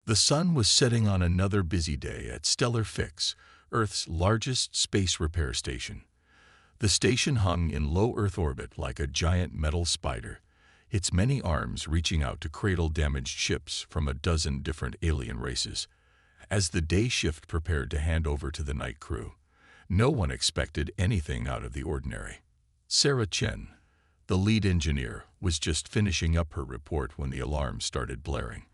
The sun was setting on another busy day at Stellar Fix, Earth's largest space repair station. The station hung in low Earth orbit like a giant metal spider, its many arms reaching out to cradle damaged ships from a dozen different alien races. As the day shift prepared to hand over to the night crew, no one expected anything out of the ordinary. Sarah Chen, the lead engineer, was just finishing up her report when the alarm started blaring.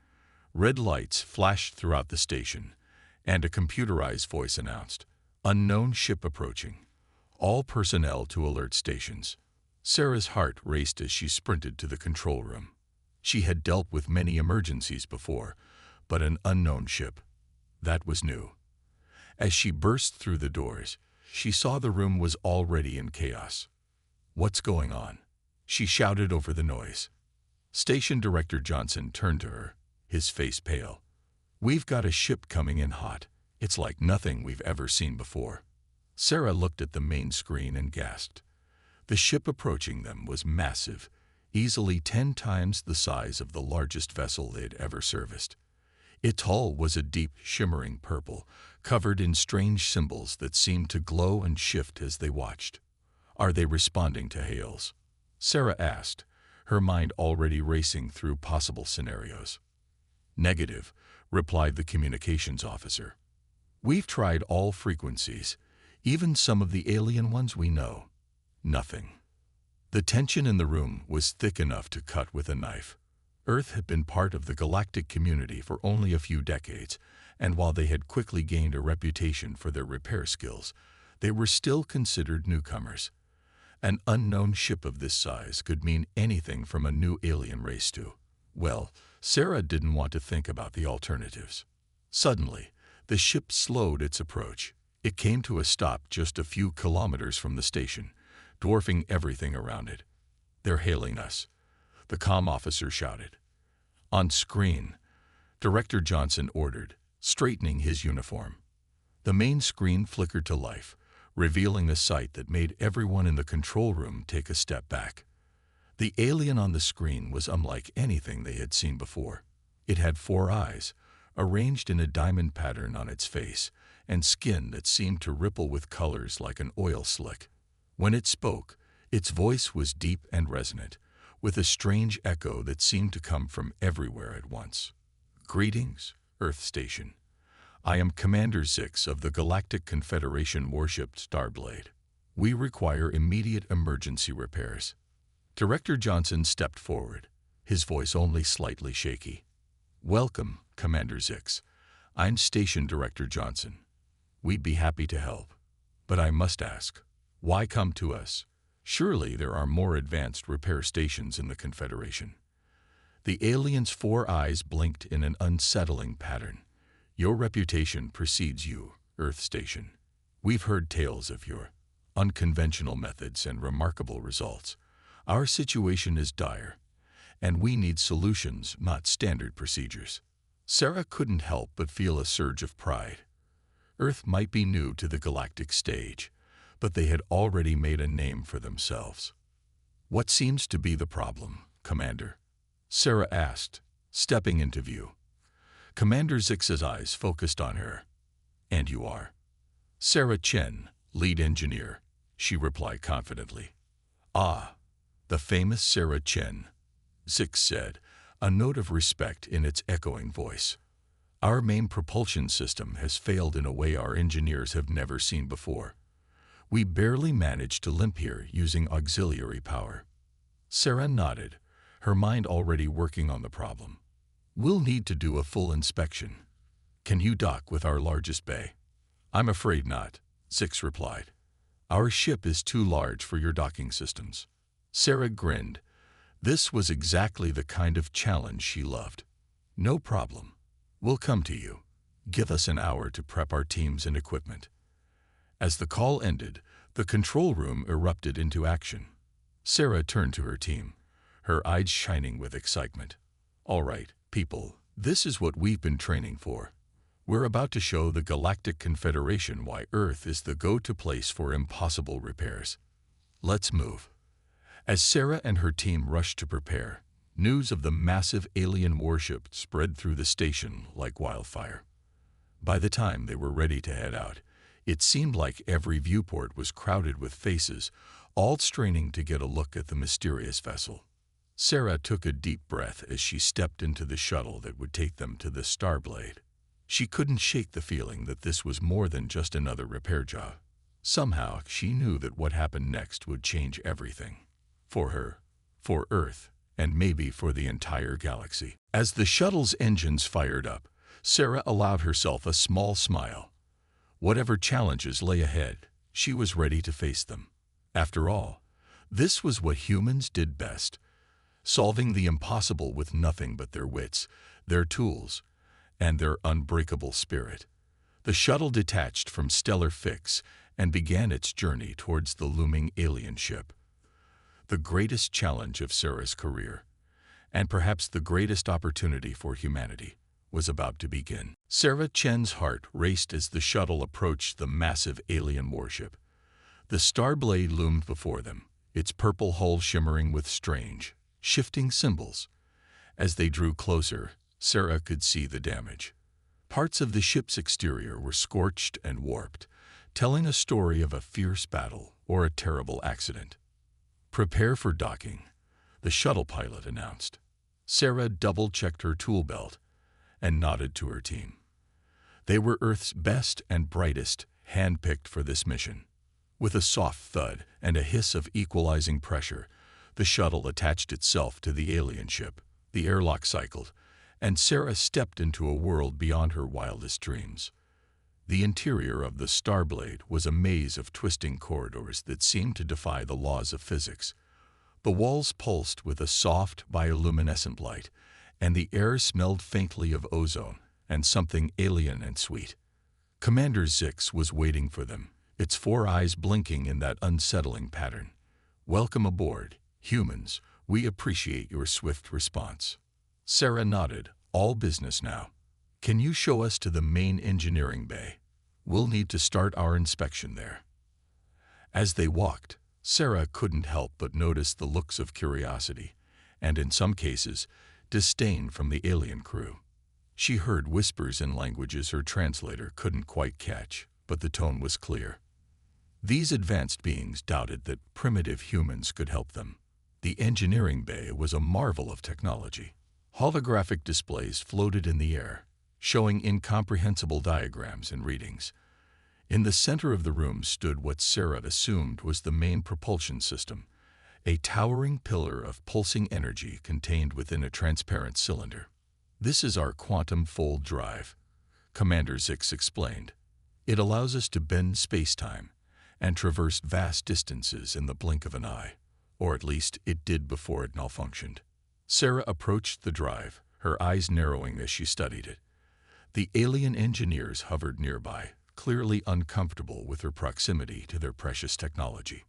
Red lights flashed throughout the station, and a computerized voice announced, "Unknown ship approaching. All personnel to alert stations." Sarah's heart raced as she sprinted to the control room. She had dealt with many emergencies before, but an unknown ship, that was new. As she burst through the doors, she saw the room was already in chaos. "What's going on?" she shouted over the noise. Station Director Johnson turned to her, his face pale. "We've got a ship coming in hot. It's like nothing we've ever seen before." Sarah looked at the main screen and gasped. The ship approaching them was massive, easily 10 times the size of the largest vessel they'd ever serviced. Its hull was a deep, shimmering purple, covered in strange symbols that seemed to glow and shift as they watched. "Are they responding to hails?" Sarah asked, her mind already racing through possible scenarios. "Negative," replied the communications officer. "We've tried all frequencies, even some of the alien ones we know. Nothing." The tension in the room was thick enough to cut with a knife. Earth had been part of the galactic community for only a few decades, and while they had quickly gained a reputation for their repair skills, they were still considered newcomers. An unknown ship of this size could mean anything from a new alien race to, well, Sarah didn't want to think about the alternatives. Suddenly, the ship slowed its approach. It came to a stop just a few kilometers from the station, dwarfing everything around it. "They're hailing us," the comm officer shouted. On screen, Director Johnson ordered, straightening his uniform. The main screen flickered to life, revealing a sight that made everyone in the control room take a step back. The alien on the screen was unlike anything they had seen before. It had 4 eyes, arranged in a diamond pattern on its face, and skin that seemed to ripple with colors like an oil slick. When it spoke, its voice was deep and resonant, with a strange echo that seemed to come from everywhere at once. "Greetings, Earth Station. I am Commander Zix of the Galactic Confederation warship Starblade. We require immediate emergency repairs." Director Johnson stepped forward, his voice only slightly shaky. "Welcome, Commander Zix. I'm Station Director Johnson. We'd be happy to help. But I must ask, why come to us? Surely there are more advanced repair stations in the Confederation." The alien's 4 eyes blinked in an unsettling pattern. "Your reputation precedes you, Earth Station. We've heard tales of your unconventional methods and remarkable results. Our situation is dire, and we need solutions, not standard procedures." Sarah couldn't help but feel a surge of pride. Earth might be new to the galactic stage, but they had already made a name for themselves. "What seems to be the problem, Commander?" Sarah asked, stepping into view. Commander Zix's eyes focused on her. "And you are?" "Sarah Chen, lead engineer," she replied confidently. "Ah, the famous Sarah Chen," Zix said, a note of respect in its echoing voice. "Our main propulsion system has failed in a way our engineers have never seen before. We barely managed to limp here using auxiliary power." Sarah nodded, her mind already working on the problem. "We'll need to do a full inspection. Can you dock with our largest bay?" "I'm afraid not," Zix replied. "Our ship is too large for your docking systems." Sarah grinned. This was exactly the kind of challenge she loved. "No problem. We'll come to you. Give us an hour to prep our teams and equipment." As the call ended, the control room erupted into action. Sarah turned to her team, her eyes shining with excitement. "All right, people, this is what we've been training for. We're about to show the Galactic Confederation why Earth is the go-to place for impossible repairs. Let's move." As Sarah and her team rushed to prepare, News of the massive alien warship spread through the station like wildfire. By the time they were ready to head out, it seemed like every viewport was crowded with faces, all straining to get a look at the mysterious vessel. Sarah took a deep breath as she stepped into the shuttle that would take them to the Starblade. She couldn't shake the feeling that this was more than just another repair job. Somehow, she knew that what happened next would change everything. For her, for Earth, and maybe for the entire galaxy. As the shuttle's engines fired up, Sarah allowed herself a small smile. Whatever challenges lay ahead, she was ready to face them. After all, this was what humans did best, solving the impossible with nothing but their wits, their tools, and their unbreakable spirit. The shuttle detached from Stellar Fix and began its journey towards the looming alien ship. The greatest challenge of Sarah's career, and perhaps the greatest opportunity for humanity, was about to begin. Sarah Chen's heart raced as the shuttle approached the massive alien warship. The Starblade loomed before them, its purple hull shimmering with strange, shifting symbols. As they drew closer, Sarah could see the damage. Parts of the ship's exterior were scorched and warped, telling a story of a fierce battle or a terrible accident. "Prepare for docking," the shuttle pilot announced. Sarah double-checked her tool belt and nodded to her team. They were Earth's best and brightest, hand-picked for this mission. With a soft thud and a hiss of equalizing pressure, the shuttle attached itself to the alien ship. The airlock cycled, and Sarah stepped into a world beyond her wildest dreams. The interior of the Starblade was a maze of twisting corridors that seemed to defy the laws of physics. The walls pulsed with a soft, bioluminescent light, and the air smelled faintly of ozone and something alien and sweet. Commander Zix was waiting for them, its 4 eyes blinking in that unsettling pattern. "Welcome aboard, humans. We appreciate your swift response." Sarah nodded. "All business now. Can you show us to the main engineering bay? We'll need to start our inspection there." As they walked, Sarah couldn't help but notice the looks of curiosity, and in some cases, disdain from the alien crew. She heard whispers in languages her translator couldn't quite catch, but the tone was clear. These advanced beings doubted that primitive humans could help them. The engineering bay was a marvel of technology. Holographic displays floated in the air, showing incomprehensible diagrams and readings. In the center of the room stood what Sarah assumed was the main propulsion system, a towering pillar of pulsing energy contained within a transparent cylinder. "This is our quantum fold drive," Commander Zix explained. "It allows us to bend space-time and traverse vast distances in the blink of an eye, or at least it did before it malfunctioned." Sarah approached the drive, her eyes narrowing as she studied it. The alien engineers hovered nearby, clearly uncomfortable with her proximity to their precious technology.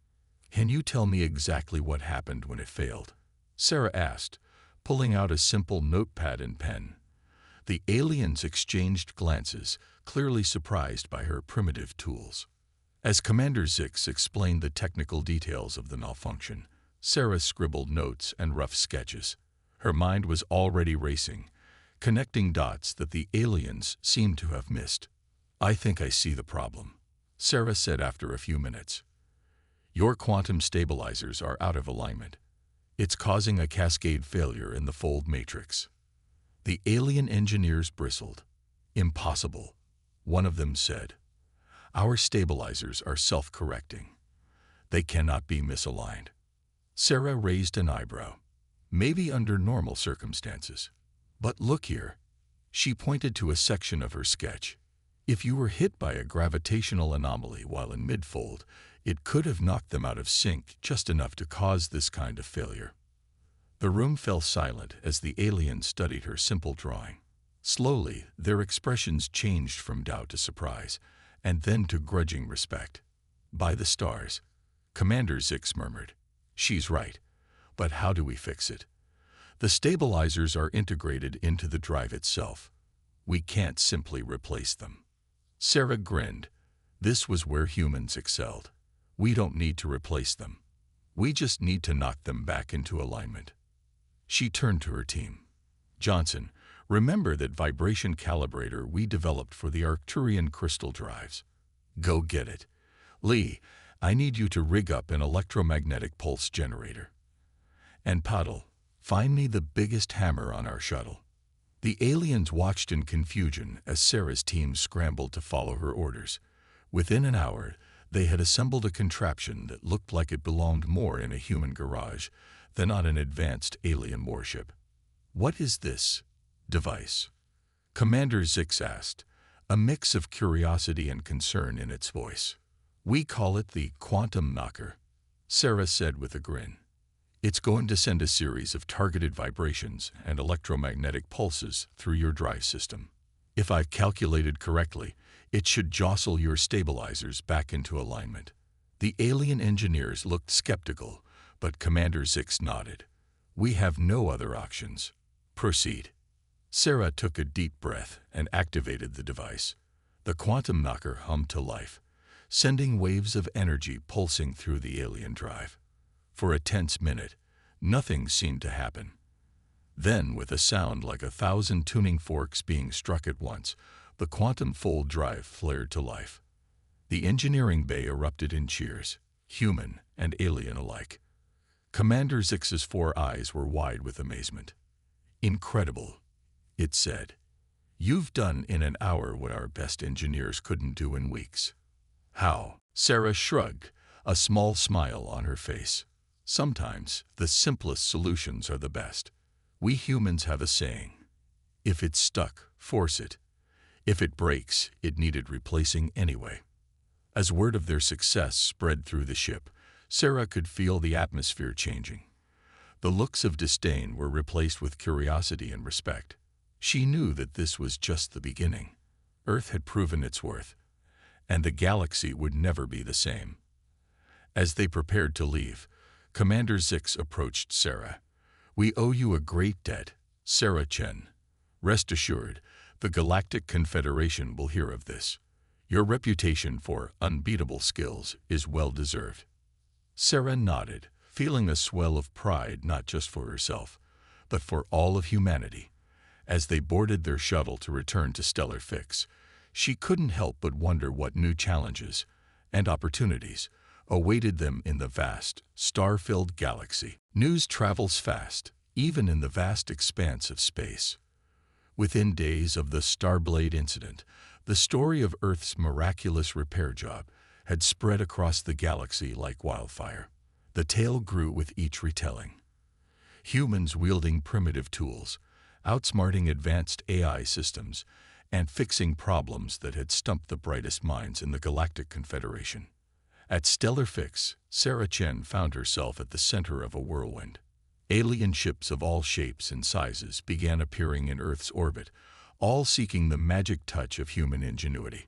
"Can you tell me exactly what happened when it failed?" Sarah asked, pulling out a simple notepad and pen. The aliens exchanged glances, clearly surprised by her primitive tools. As Commander Zix explained the technical details of the malfunction, Sarah scribbled notes and rough sketches. Her mind was already racing, connecting dots that the aliens seemed to have missed. "I think I see the problem," Sarah said after a few minutes. "Your quantum stabilizers are out of alignment. It's causing a cascade failure in the fold matrix." The alien engineers bristled. "Impossible," one of them said. "Our stabilizers are self-correcting. They cannot be misaligned." Sarah raised an eyebrow. "Maybe under normal circumstances. But look here." She pointed to a section of her sketch. "If you were hit by a gravitational anomaly while in midfold, it could have knocked them out of sync just enough to cause this kind of failure." The room fell silent as the aliens studied her simple drawing. Slowly, their expressions changed from doubt to surprise, and then to grudging respect. "By the stars," Commander Zix murmured. "She's right. But how do we fix it? The stabilizers are integrated into the drive itself. We can't simply replace them." Sarah grinned. This was where humans excelled. "We don't need to replace them. We just need to knock them back into alignment." She turned to her team. Johnson, remember that vibration calibrator we developed for the Arcturian crystal drives? Go get it. Lee, I need you to rig up an electromagnetic pulse generator. And Paddle, find me the biggest hammer on our shuttle. The aliens watched in confusion as Sarah's team scrambled to follow her orders. Within an hour, they had assembled a contraption that looked like it belonged more in a human garage than on an advanced alien warship. What is this device? Commander Zix asked, a mix of curiosity and concern in its voice. We call it the quantum knocker, Sarah said with a grin. It's going to send a series of targeted vibrations and electromagnetic pulses through your drive system. If I've calculated correctly, it should jostle your stabilizers back into alignment. The alien engineers looked skeptical, but Commander Zix nodded. We have no other options. Proceed. Sarah took a deep breath and activated the device. The quantum knocker hummed to life, sending waves of energy pulsing through the alien drive. For a tense minute, nothing seemed to happen. Then, with a sound like 1,000 tuning forks being struck at once, the quantum fold drive flared to life. The engineering bay erupted in cheers, human and alien alike. Commander Zix's 4 eyes were wide with amazement. Incredible, it said. You've done in an hour what our best engineers couldn't do in weeks. How? Sarah shrugged, a small smile on her face. Sometimes the simplest solutions are the best. We humans have a saying. If it's stuck, force it. If it breaks, it needed replacing anyway. As word of their success spread through the ship, Sarah could feel the atmosphere changing. The looks of disdain were replaced with curiosity and respect. She knew that this was just the beginning. Earth had proven its worth, and the galaxy would never be the same. As they prepared to leave, Commander Zix approached Sarah. We owe you a great debt, Sarah Chen. Rest assured, the Galactic Confederation will hear of this. Your reputation for unbeatable skills is well deserved. Sarah nodded, feeling a swell of pride not just for herself, but for all of humanity. As they boarded their shuttle to return to Stellar Fix, she couldn't help but wonder what new challenges and opportunities awaited them in the vast, star-filled galaxy. News travels fast, even in the vast expanse of space. Within days of the Starblade incident, the story of Earth's miraculous repair job had spread across the galaxy like wildfire. The tale grew with each retelling. Humans wielding primitive tools, outsmarting advanced AI systems, and fixing problems that had stumped the brightest minds in the Galactic Confederation. At Stellar Fix, Sarah Chen found herself at the center of a whirlwind. Alien ships of all shapes and sizes began appearing in Earth's orbit, all seeking the magic touch of human ingenuity.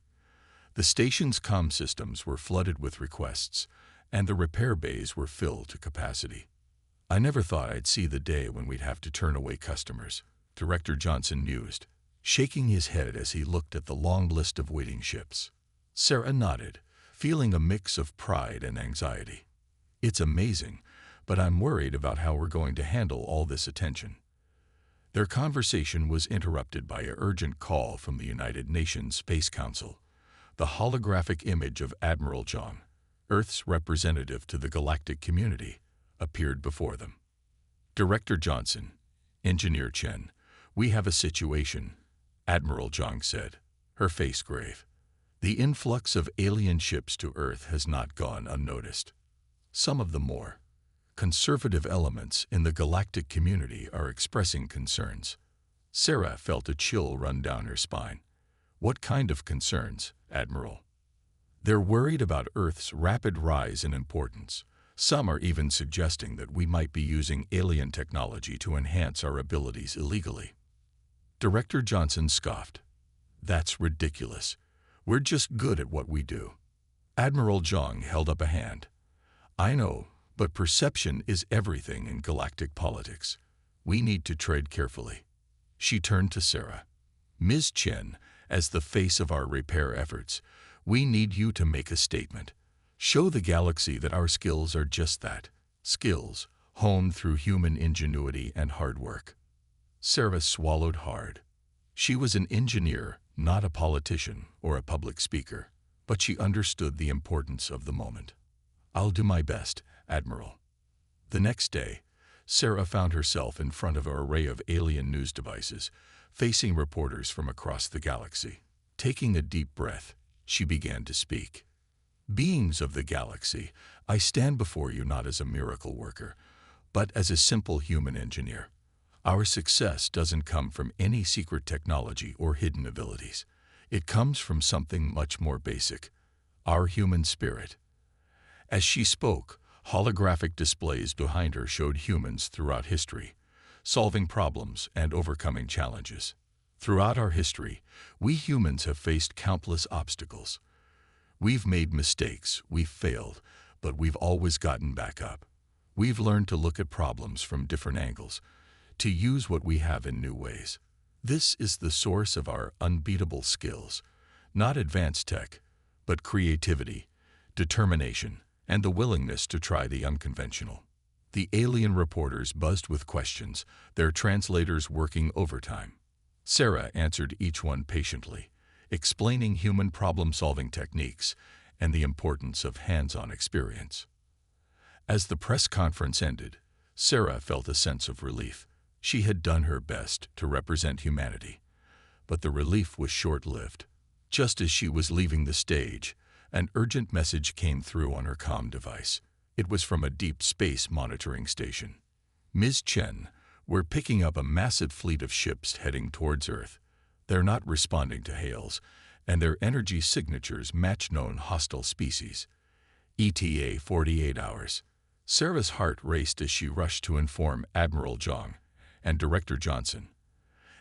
The station's comm systems were flooded with requests, and the repair bays were filled to capacity. I never thought I'd see the day when we'd have to turn away customers, Director Johnson mused, shaking his head as he looked at the long list of waiting ships. Sarah nodded, feeling a mix of pride and anxiety. It's amazing, but I'm worried about how we're going to handle all this attention. Their conversation was interrupted by an urgent call from the United Nations Space Council. The holographic image of Admiral Zhang, Earth's representative to the galactic community, appeared before them. Director Johnson, Engineer Chen, we have a situation, Admiral Zhang said, her face grave. The influx of alien ships to Earth has not gone unnoticed. Some of the more conservative elements in the galactic community are expressing concerns. Sarah felt a chill run down her spine. What kind of concerns, Admiral? They're worried about Earth's rapid rise in importance. Some are even suggesting that we might be using alien technology to enhance our abilities illegally. Director Johnson scoffed. That's ridiculous. We're just good at what we do. Admiral Zhang held up a hand. I know, but perception is everything in galactic politics. We need to tread carefully. She turned to Sarah. Ms. Chen, as the face of our repair efforts, we need you to make a statement. Show the galaxy that our skills are just that, skills, honed through human ingenuity and hard work. Sarah swallowed hard. She was an engineer, not a politician or a public speaker, but she understood the importance of the moment. "I'll do my best, Admiral." The next day, Sarah found herself in front of an array of alien news devices, facing reporters from across the galaxy. Taking a deep breath, she began to speak. "Beings of the galaxy, I stand before you not as a miracle worker, but as a simple human engineer. Our success doesn't come from any secret technology or hidden abilities. It comes from something much more basic, our human spirit." As she spoke, holographic displays behind her showed humans throughout history, solving problems and overcoming challenges. Throughout our history, we humans have faced countless obstacles. We've made mistakes, we've failed, but we've always gotten back up. We've learned to look at problems from different angles, to use what we have in new ways. This is the source of our unbeatable skills, not advanced tech, but creativity, determination, and the willingness to try the unconventional. The alien reporters buzzed with questions, their translators working overtime. Sarah answered each one patiently, explaining human problem-solving techniques and the importance of hands-on experience. As the press conference ended, Sarah felt a sense of relief. She had done her best to represent humanity, but the relief was short-lived. Just as she was leaving the stage, an urgent message came through on her comm device. It was from a deep space monitoring station. "Ms. Chen, we're picking up a massive fleet of ships heading towards Earth. They're not responding to hails, and their energy signatures match known hostile species. ETA 48 hours. Sarah's heart raced as she rushed to inform Admiral Zhang and Director Johnson.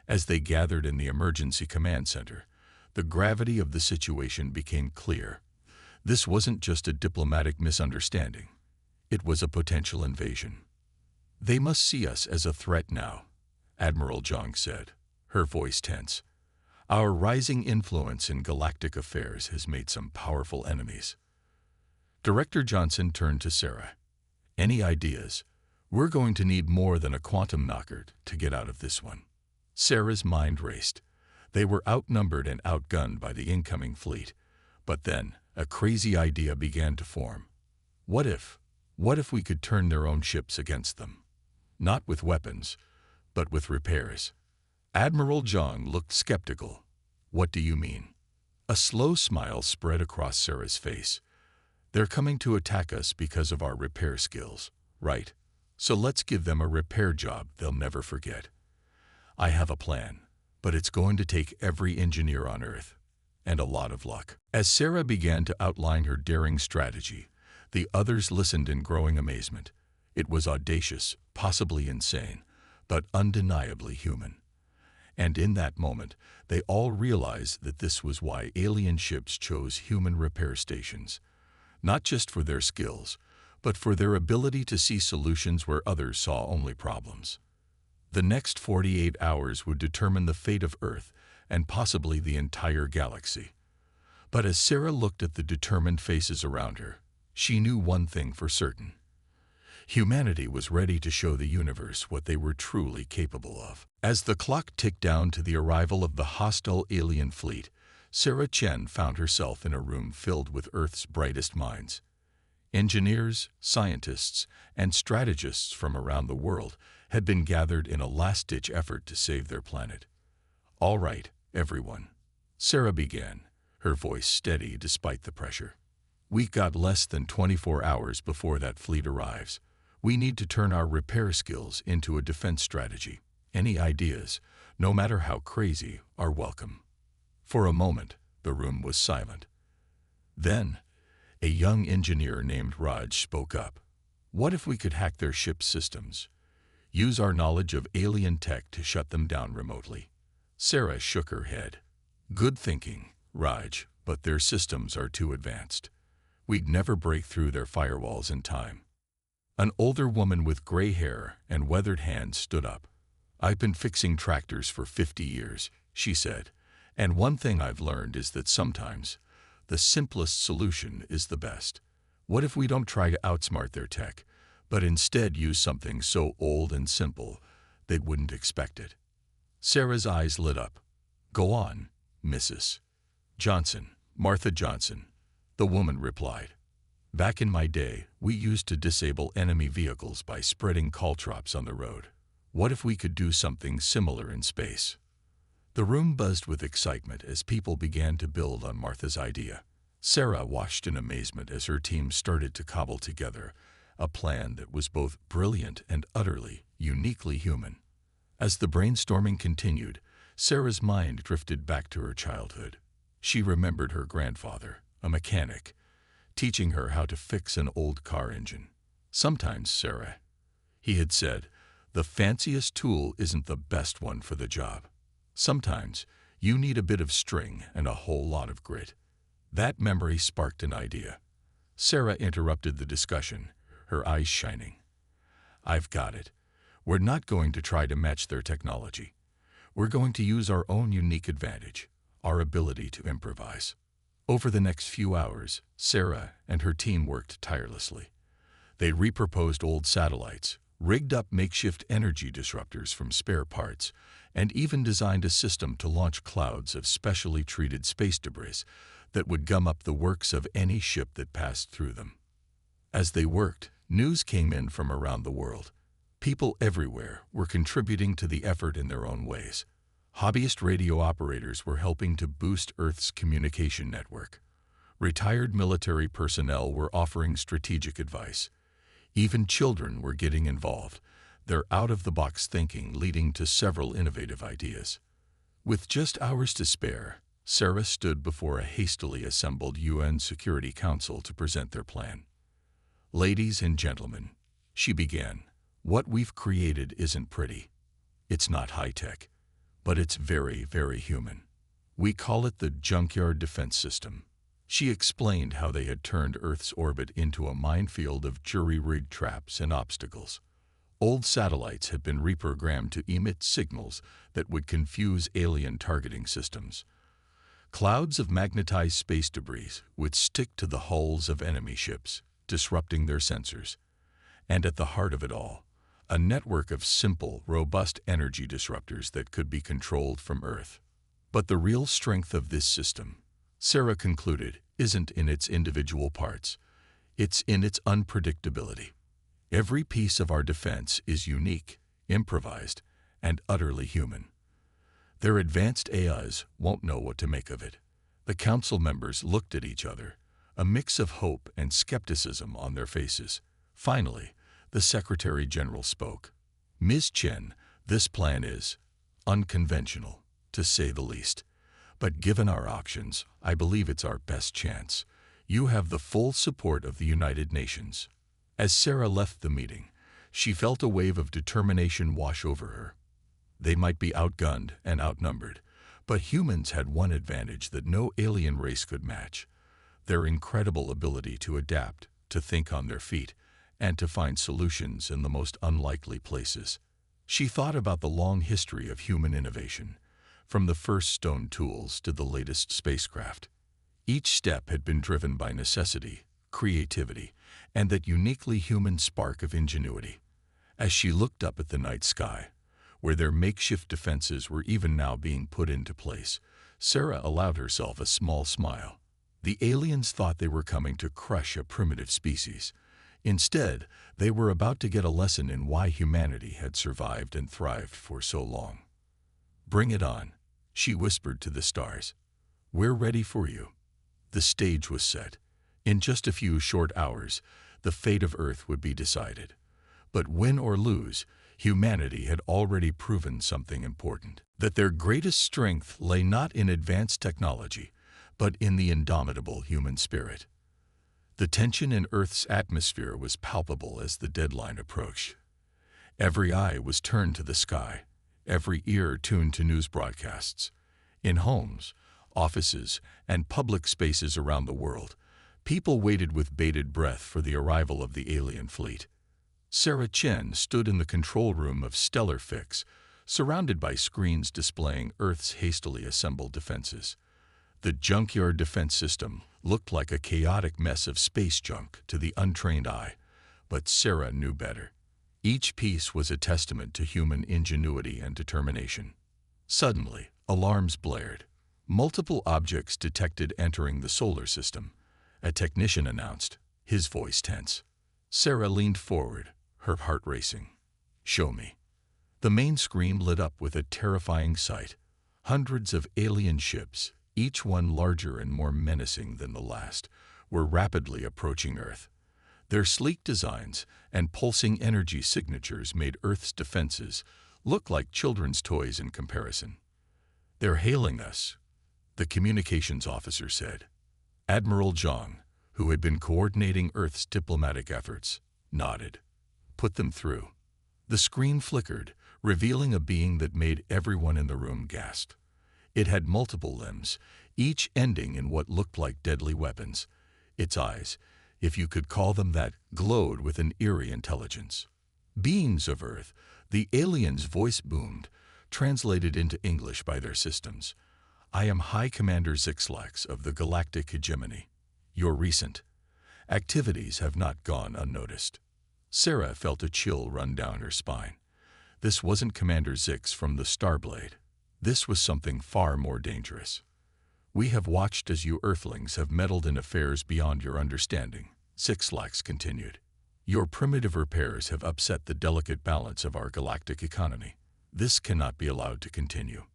As they gathered in the emergency command center, the gravity of the situation became clear. This wasn't just a diplomatic misunderstanding. It was a potential invasion. "They must see us as a threat now," Admiral Zhang said, her voice tense. "Our rising influence in galactic affairs has made some powerful enemies." Director Johnson turned to Sarah. "Any ideas? We're going to need more than a quantum knocker to get out of this one." Sarah's mind raced. They were outnumbered and outgunned by the incoming fleet. But then, a crazy idea began to form. What if we could turn their own ships against them? Not with weapons, but with repairs. Admiral Zhang looked skeptical. "What do you mean?" A slow smile spread across Sarah's face. "They're coming to attack us because of our repair skills, right? So let's give them a repair job they'll never forget. I have a plan, but it's going to take every engineer on Earth, and a lot of luck." As Sarah began to outline her daring strategy, the others listened in growing amazement. It was audacious, possibly insane, but undeniably human. And in that moment, they all realized that this was why alien ships chose human repair stations. Not just for their skills, but for their ability to see solutions where others saw only problems. The next 48 hours would determine the fate of Earth and possibly the entire galaxy. But as Sarah looked at the determined faces around her, she knew one thing for certain. Humanity was ready to show the universe what they were truly capable of. As the clock ticked down to the arrival of the hostile alien fleet, Sarah Chen found herself in a room filled with Earth's brightest minds. Engineers, scientists, and strategists from around the world had been gathered in a last-ditch effort to save their planet. "All right, everyone," Sarah began, her voice steady despite the pressure. "We've got less than 24 hours before that fleet arrives. We need to turn our repair skills into a defense strategy. Any ideas, no matter how crazy, are welcome." For a moment, the room was silent. Then, a young engineer named Raj spoke up. "What if we could hack their ship's systems? Use our knowledge of alien tech to shut them down remotely?" Sarah shook her head. "Good thinking, Raj, but their systems are too advanced. We'd never break through their firewalls in time." An older woman with gray hair and weathered hands stood up. "I've been fixing tractors for 50 years, she said, "and one thing I've learned is that sometimes the simplest solution is the best. What if we don't try to outsmart their tech, but instead used something so old and simple they wouldn't expect it. Sarah's eyes lit up. "Go on, Mrs. Johnson." "Martha Johnson," the woman replied. "Back in my day, we used to disable enemy vehicles by spreading caltrops on the road. What if we could do something similar in space?" The room buzzed with excitement as people began to build on Martha's idea. Sarah watched in amazement as her team started to cobble together a plan that was both brilliant and utterly, uniquely human. As the brainstorming continued, Sarah's mind drifted back to her childhood. She remembered her grandfather, a mechanic, teaching her how to fix an old car engine. "Sometimes, Sarah," he had said, "the fanciest tool isn't the best one for the job. Sometimes you need a bit of string and a whole lot of grit." That memory sparked an idea. Sarah interrupted the discussion, her eyes shining. "I've got it. We're not going to try to match their technology. We're going to use our own unique advantage, our ability to improvise." Over the next few hours, Sarah and her team worked tirelessly. They reproposed old satellites, rigged up makeshift energy disruptors from spare parts, and even designed a system to launch clouds of specially treated space debris that would gum up the works of any ship that passed through them. As they worked, news came in from around the world. People everywhere were contributing to the effort in their own ways. Hobbyist radio operators were helping to boost Earth's communication network. Retired military personnel were offering strategic advice. Even children were getting involved, their out-of-the-box thinking leading to several innovative ideas. With just hours to spare, Sarah stood before a hastily assembled UN Security Council to present their plan. "Ladies and gentlemen," she began, "what we've created isn't pretty. It's not high-tech, but it's very, very human. We call it the Junkyard Defense System." She explained how they had turned Earth's orbit into a minefield of jury-rigged traps and obstacles. Old satellites had been reprogrammed to emit signals that would confuse alien targeting systems. Clouds of magnetized space debris would stick to the hulls of enemy ships, disrupting their sensors. And at the heart of it all, a network of simple, robust energy disruptors that could be controlled from Earth. But the real strength of this system, Sarah concluded, isn't in its individual parts. It's in its unpredictability. Every piece of our defense is unique, improvised, and utterly human. Their advanced AIs won't know what to make of it. The council members looked at each other, a mix of hope and skepticism on their faces. Finally, the Secretary General spoke. "Ms. Chen, this plan is unconventional, to say the least. But given our options, I believe it's our best chance. You have the full support of the United Nations." As Sarah left the meeting, she felt a wave of determination wash over her. They might be outgunned and outnumbered, but humans had one advantage that no alien race could match: their incredible ability to adapt, to think on their feet, and to find solutions in the most unlikely places. She thought about the long history of human innovation, from the first stone tools to the latest spacecraft. Each step had been driven by necessity, creativity, and that uniquely human spark of ingenuity. As she looked up at the night sky, where their makeshift defenses were even now being put into place, Sarah allowed herself a small smile. The aliens thought they were coming to crush a primitive species. Instead, they were about to get a lesson in why humanity had survived and thrived for so long. "Bring it on," she whispered to the stars. "We're ready for you." The stage was set. In just a few short hours, the fate of Earth would be decided. But win or lose, humanity had already proven something important: that their greatest strength lay not in advanced technology, but in the indomitable human spirit. The tension in Earth's atmosphere was palpable as the deadline approached. Every eye was turned to the sky, every ear tuned to news broadcasts. In homes, offices, and public spaces around the world, people waited with bated breath for the arrival of the alien fleet. Sarah Chen stood in the control room of Stellar Fix, surrounded by screens displaying Earth's hastily assembled defenses. The Junkyard Defense System looked like a chaotic mess of space junk to the untrained eye, But Sarah knew better. Each piece was a testament to human ingenuity and determination. Suddenly, alarms blared. Multiple objects detected entering the solar system. A technician announced, his voice tense. Sarah leaned forward, her heart racing. "Show me." The main screen lit up with a terrifying sight. Hundreds of alien ships, each one larger and more menacing than the last, were rapidly approaching Earth. Their sleek designs and pulsing energy signatures made Earth's defenses look like children's toys in comparison. "They're hailing us," the communications officer said. Admiral Zhang, who had been coordinating Earth's diplomatic efforts, nodded. "Put them through." The screen flickered, revealing a being that made everyone in the room gasp. It had multiple limbs, each ending in what looked like deadly weapons. Its eyes, if you could call them that, glowed with an eerie intelligence. "Beings of Earth," the alien's voice boomed, translated into English by their systems. "I am High Commander Zixlax of the Galactic Hegemony. Your recent activities have not gone unnoticed." Sarah felt a chill run down her spine. This wasn't Commander Zix from the Starblade. This was something far more dangerous. "We have watched as you Earthlings have meddled in affairs beyond your understanding," Zixlax continued. "Your primitive repairs have upset the delicate balance of our galactic economy. This cannot be allowed to continue."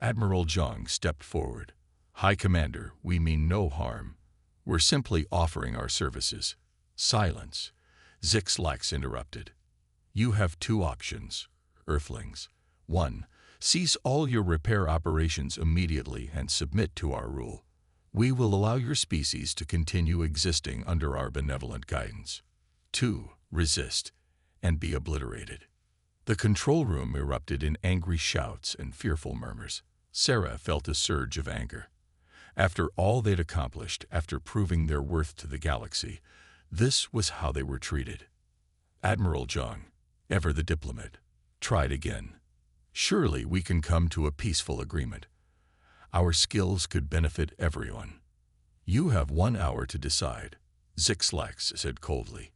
Admiral Zhang stepped forward. "High Commander, we mean no harm. We're simply offering our services." "Silence," Zixlax interrupted. "You have two options, Earthlings. 1. Cease all your repair operations immediately and submit to our rule. We will allow your species to continue existing under our benevolent guidance. 2. Resist and be obliterated." The control room erupted in angry shouts and fearful murmurs. Sarah felt a surge of anger. After all they'd accomplished, after proving their worth to the galaxy, this was how they were treated. Admiral Zhang, ever the diplomat, tried again. "Surely we can come to a peaceful agreement. Our skills could benefit everyone." "You have 1 hour to decide," Zixlax said coldly.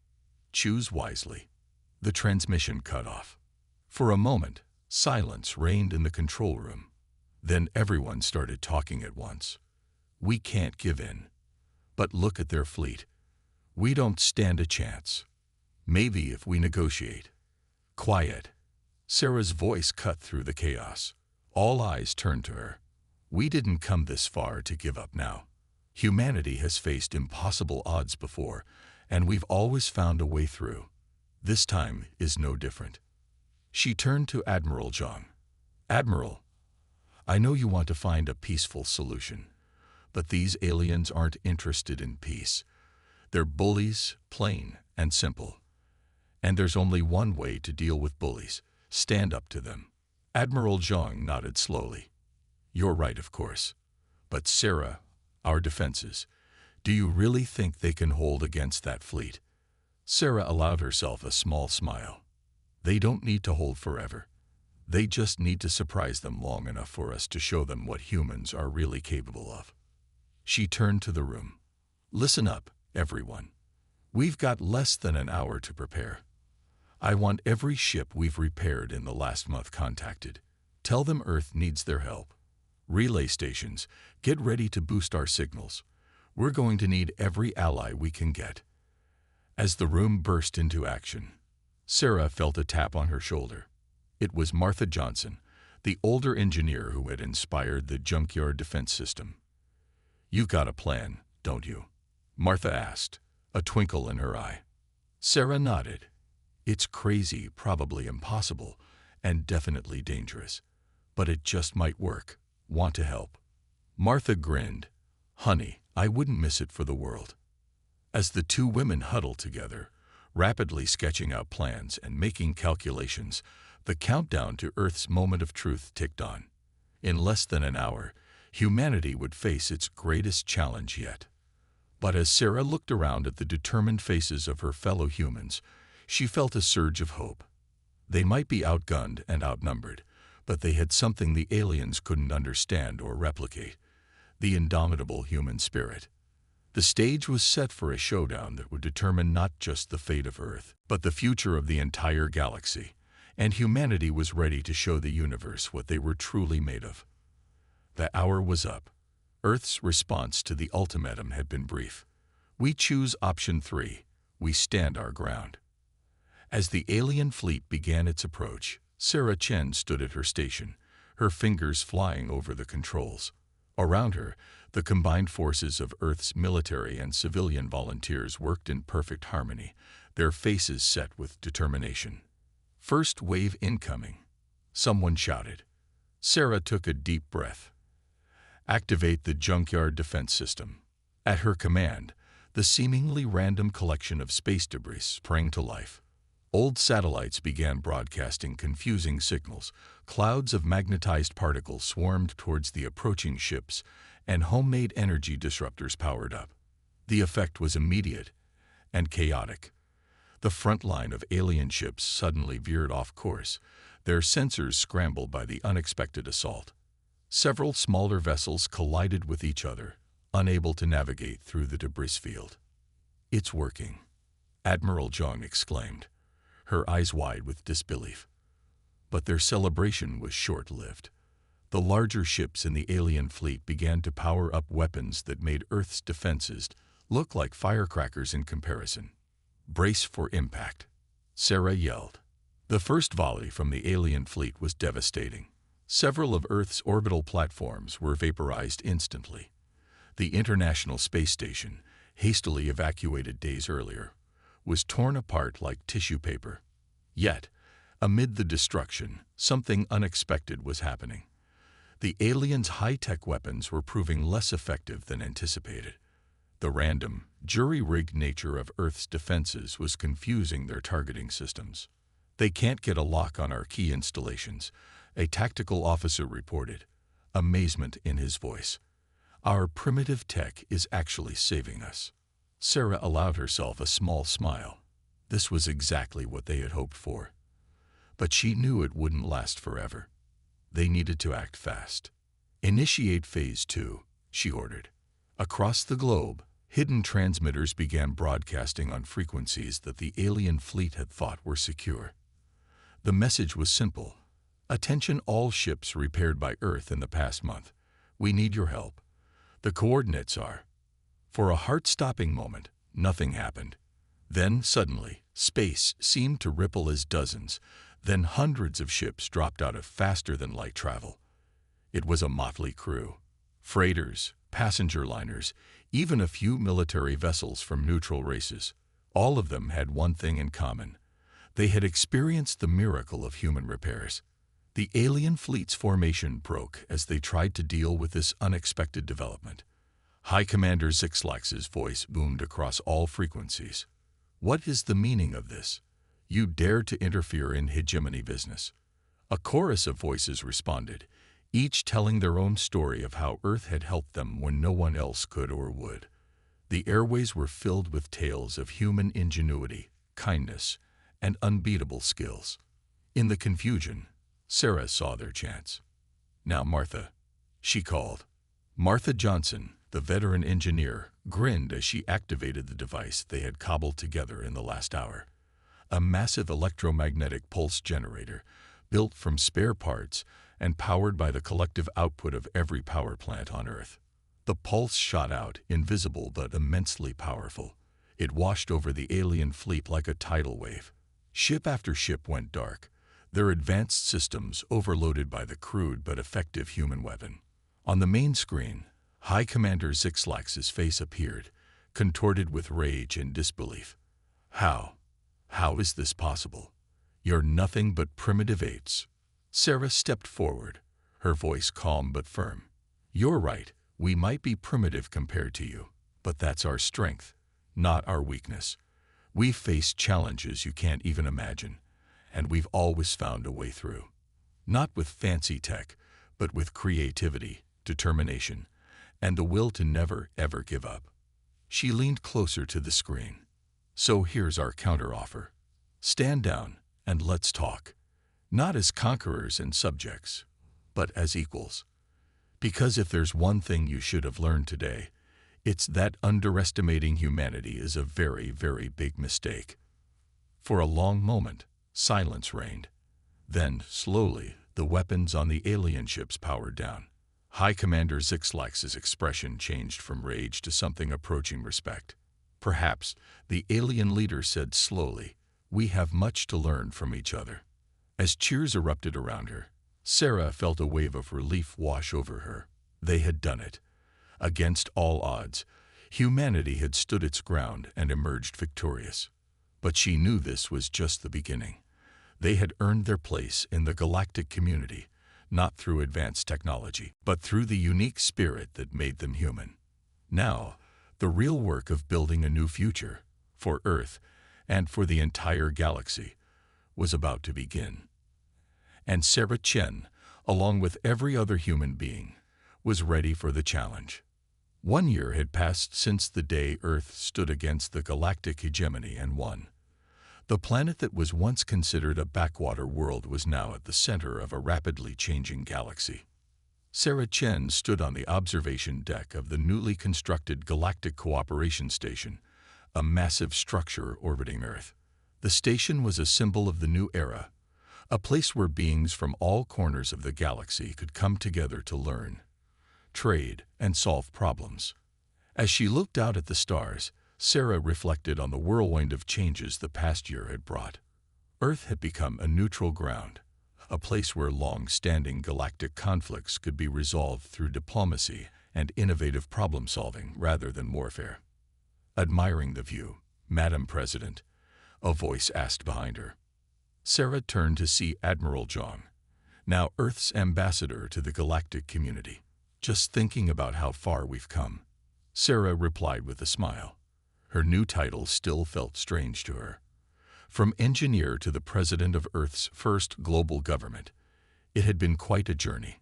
"Choose wisely." The transmission cut off. For a moment, silence reigned in the control room. Then everyone started talking at once. "We can't give in. But look at their fleet. We don't stand a chance. Maybe if we negotiate." "Quiet." Sarah's voice cut through the chaos. All eyes turned to her. "We didn't come this far to give up now. Humanity has faced impossible odds before, and we've always found a way through. This time is no different." She turned to Admiral Zhang. "Admiral, I know you want to find a peaceful solution, but these aliens aren't interested in peace. They're bullies, plain and simple. And there's only one way to deal with bullies. Stand up to them." Admiral Zhang nodded slowly. "You're right, of course. But Sarah, our defenses, do you really think they can hold against that fleet?" Sarah allowed herself a small smile. "They don't need to hold forever. They just need to surprise them long enough for us to show them what humans are really capable of." She turned to the room. "Listen up, everyone. We've got less than an hour to prepare. I want every ship we've repaired in the last month contacted. Tell them Earth needs their help. Relay stations, get ready to boost our signals. We're going to need every ally we can get." As the room burst into action, Sarah felt a tap on her shoulder. It was Martha Johnson, the older engineer who had inspired the junkyard defense system. "You've got a plan, don't you?" Martha asked, a twinkle in her eye. Sarah nodded. "It's crazy, probably impossible, and definitely dangerous. But it just might work. Want to help?" Martha grinned. "Honey, I wouldn't miss it for the world." As the two women huddled together, rapidly sketching out plans and making calculations, the countdown to Earth's moment of truth ticked on. In less than an hour, humanity would face its greatest challenge yet. But as Sarah looked around at the determined faces of her fellow humans, she felt a surge of hope. They might be outgunned and outnumbered, but they had something the aliens couldn't understand or replicate: the indomitable human spirit. The stage was set for a showdown that would determine not just the fate of Earth, but the future of the entire galaxy, and humanity was ready to show the universe what they were truly made of. The hour was up. Earth's response to the ultimatum had been brief. We choose option 3. We stand our ground. As the alien fleet began its approach, Sarah Chen stood at her station, her fingers flying over the controls. Around her, the combined forces of Earth's military and civilian volunteers worked in perfect harmony, their faces set with determination. First wave incoming, someone shouted. Sarah took a deep breath. Activate the junkyard defense system. At her command, the seemingly random collection of space debris sprang to life. Old satellites began broadcasting confusing signals, clouds of magnetized particles swarmed towards the approaching ships, and homemade energy disruptors powered up. The effect was immediate and chaotic. The front line of alien ships suddenly veered off course, their sensors scrambled by the unexpected assault. Several smaller vessels collided with each other, unable to navigate through the debris field. "It's working," Admiral Zhang exclaimed, her eyes wide with disbelief. But their celebration was short-lived. The larger ships in the alien fleet began to power up weapons that made Earth's defenses look like firecrackers in comparison. "Brace for impact," Sarah yelled. The first volley from the alien fleet was devastating. Several of Earth's orbital platforms were vaporized instantly. The International Space Station, hastily evacuated days earlier, was torn apart like tissue paper. Yet, amid the destruction, something unexpected was happening. The aliens' high-tech weapons were proving less effective than anticipated. The random, jury-rigged nature of Earth's defenses was confusing their targeting systems. "They can't get a lock on our key installations," a tactical officer reported, amazement in his voice. "Our primitive tech is actually saving us." Sarah allowed herself a small smile. This was exactly what they had hoped for. But she knew it wouldn't last forever. They needed to act fast. "Initiate Phase 2, she ordered. Across the globe, hidden transmitters began broadcasting on frequencies that the alien fleet had thought were secure. The message was simple. "Attention all ships repaired by Earth in the past month. We need your help. The coordinates are..." For a heart-stopping moment, nothing happened. Then, suddenly, space seemed to ripple as dozens, then hundreds of ships dropped out of faster-than-light travel. It was a motley crew. Freighters, passenger liners, even a few military vessels from neutral races. All of them had one thing in common. They had experienced the miracle of human repairs. The alien fleet's formation broke as they tried to deal with this unexpected development. High Commander Zixlax's voice boomed across all frequencies. "What is the meaning of this? You dare to interfere in hegemony business." A chorus of voices responded, each telling their own story of how Earth had helped them when no one else could or would. The airways were filled with tales of human ingenuity, kindness, and unbeatable skills. In the confusion, Sarah saw their chance. "Now, Martha," she called. Martha Johnson, the veteran engineer, grinned as she activated the device they had cobbled together in the last hour. A massive electromagnetic pulse generator, built from spare parts and powered by the collective output of every power plant on Earth. The pulse shot out, invisible but immensely powerful. It washed over the alien fleet like a tidal wave. Ship after ship went dark, their advanced systems overloaded by the crude but effective human weapon. On the main screen, High Commander Zixlax's face appeared, contorted with rage and disbelief. How is this possible? You're nothing but primitive apes." Sarah stepped forward, her voice calm but firm. "You're right, we might be primitive compared to you, but that's our strength, not our weakness. We've faced challenges you can't even imagine, and we've always found a way through. Not with fancy tech, but with creativity, determination, and the will to never, ever give up." She leaned closer to the screen. "So here's our counteroffer. Stand down and let's talk. Not as conquerors and subjects, but as equals. Because if there's one thing you should have learned today, It's that underestimating humanity is a very, very big mistake. For a long moment, silence reigned. Then, slowly, the weapons on the alien ships powered down. High Commander Zixlax's expression changed from rage to something approaching respect. Perhaps, the alien leader said slowly, "We have much to learn from each other." As cheers erupted around her, Sarah felt a wave of relief wash over her. They had done it. Against all odds, humanity had stood its ground and emerged victorious. But she knew this was just the beginning. They had earned their place in the galactic community, not through advanced technology, but through the unique spirit that made them human. Now, the real work of building a new future, for Earth and for the entire galaxy, was about to begin. And Sarah Chen, along with every other human being, was ready for the challenge. 1 year had passed since the day Earth stood against the galactic hegemony and won. The planet that was once considered a backwater world was now at the center of a rapidly changing galaxy. Sarah Chen stood on the observation deck of the newly constructed Galactic Cooperation Station, a massive structure orbiting Earth. The station was a symbol of the new era, a place where beings from all corners of the galaxy could come together to learn, trade, and solve problems. As she looked out at the stars, Sarah reflected on the whirlwind of changes the past year had brought. Earth had become a neutral ground, a place where long-standing galactic conflicts could be resolved through diplomacy and innovative problem-solving rather than warfare. Admiring the view, "Madam President," a voice asked behind her. Sarah turned to see Admiral Zhang, now Earth's ambassador to the galactic community. "Just thinking about how far we've come," Sarah replied with a smile. Her new title still felt strange to her. From engineer to the president of Earth's first global government, it had been quite a journey.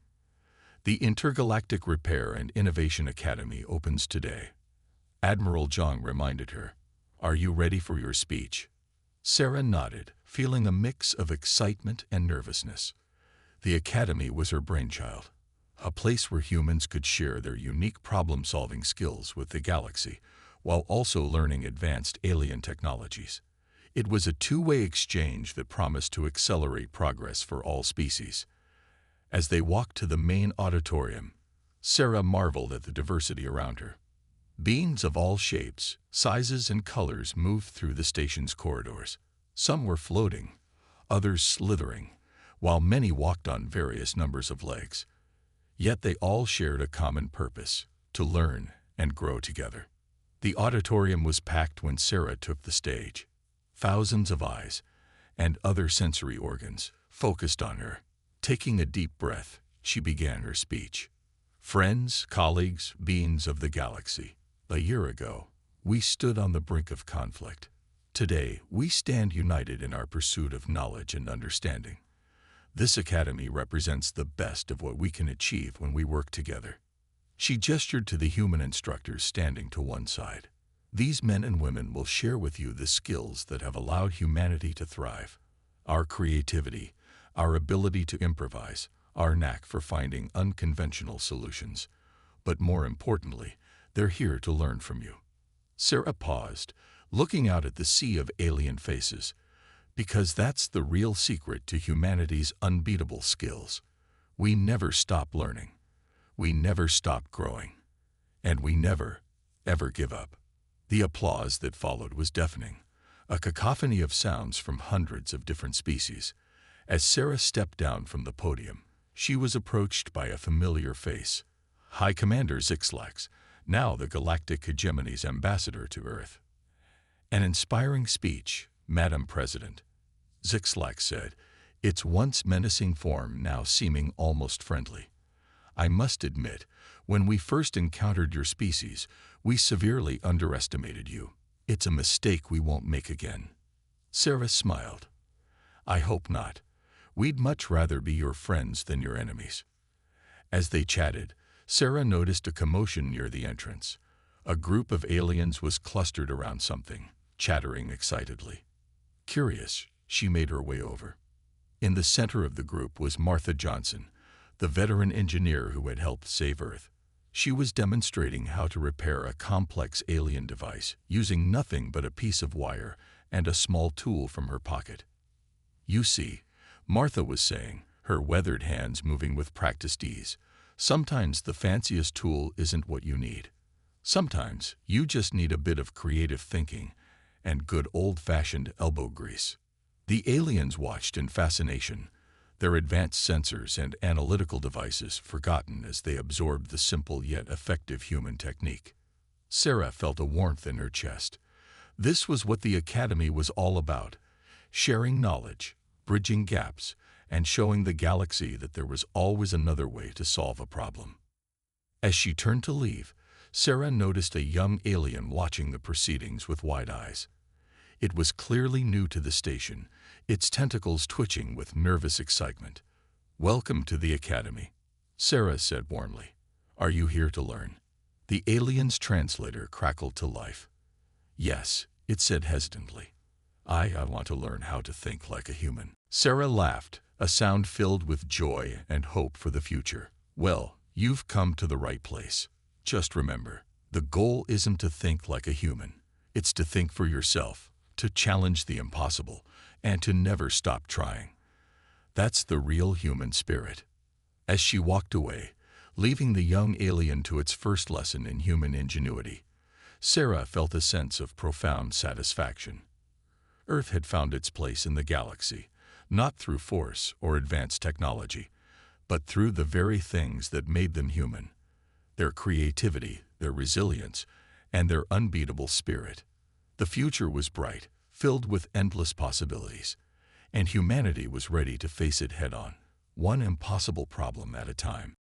The Intergalactic Repair and Innovation Academy opens today. Admiral Zhang reminded her. "Are you ready for your speech?" Sarah nodded, feeling a mix of excitement and nervousness. The academy was her brainchild, a place where humans could share their unique problem-solving skills with the galaxy, while also learning advanced alien technologies. It was a two-way exchange that promised to accelerate progress for all species. As they walked to the main auditorium, Sarah marveled at the diversity around her. Beings of all shapes, sizes, and colors moved through the station's corridors. Some were floating, others slithering, while many walked on various numbers of legs. Yet they all shared a common purpose: to learn and grow together. The auditorium was packed when Sarah took the stage. Thousands of eyes and other sensory organs focused on her. Taking a deep breath, she began her speech. "Friends, colleagues, beings of the galaxy, a year ago, we stood on the brink of conflict. Today, we stand united in our pursuit of knowledge and understanding. This academy represents the best of what we can achieve when we work together." She gestured to the human instructors standing to one side. "These men and women will share with you the skills that have allowed humanity to thrive. Our creativity, our ability to improvise, our knack for finding unconventional solutions. But more importantly, they're here to learn from you." Sarah paused, looking out at the sea of alien faces, because that's the real secret to humanity's unbeatable skills. We never stop learning. We never stop growing. And we never, ever give up. The applause that followed was deafening, a cacophony of sounds from hundreds of different species. As Sarah stepped down from the podium, she was approached by a familiar face. High Commander Zixlax, now the Galactic Hegemony's ambassador to Earth. "An inspiring speech, Madam President," Zixlax said, its once menacing form now seeming almost friendly. "I must admit, when we first encountered your species, we severely underestimated you. It's a mistake we won't make again." Sarah smiled. "I hope not. We'd much rather be your friends than your enemies." As they chatted, Sarah noticed a commotion near the entrance. A group of aliens was clustered around something, chattering excitedly. Curious, she made her way over. In the center of the group was Martha Johnson, the veteran engineer who had helped save Earth. She was demonstrating how to repair a complex alien device using nothing but a piece of wire and a small tool from her pocket. "You see," Martha was saying, her weathered hands moving with practiced ease, "sometimes the fanciest tool isn't what you need. Sometimes you just need a bit of creative thinking and good old-fashioned elbow grease." The aliens watched in fascination, their advanced sensors and analytical devices forgotten as they absorbed the simple yet effective human technique. Sarah felt a warmth in her chest. This was what the Academy was all about: sharing knowledge, bridging gaps, and showing the galaxy that there was always another way to solve a problem. As she turned to leave, Sarah noticed a young alien watching the proceedings with wide eyes. It was clearly new to the station, its tentacles twitching with nervous excitement. "Welcome to the Academy," Sarah said warmly. "Are you here to learn?" The alien's translator crackled to life. "Yes," it said hesitantly. I want to learn how to think like a human." Sarah laughed, a sound filled with joy and hope for the future. "Well, you've come to the right place. Just remember, the goal isn't to think like a human. It's to think for yourself, to challenge the impossible, and to never stop trying. That's the real human spirit." As she walked away, leaving the young alien to its first lesson in human ingenuity, Sarah felt a sense of profound satisfaction. Earth had found its place in the galaxy, not through force or advanced technology, but through the very things that made them human: their creativity, their resilience, and their unbeatable spirit. The future was bright, filled with endless possibilities, and humanity was ready to face it head-on, one impossible problem at a time.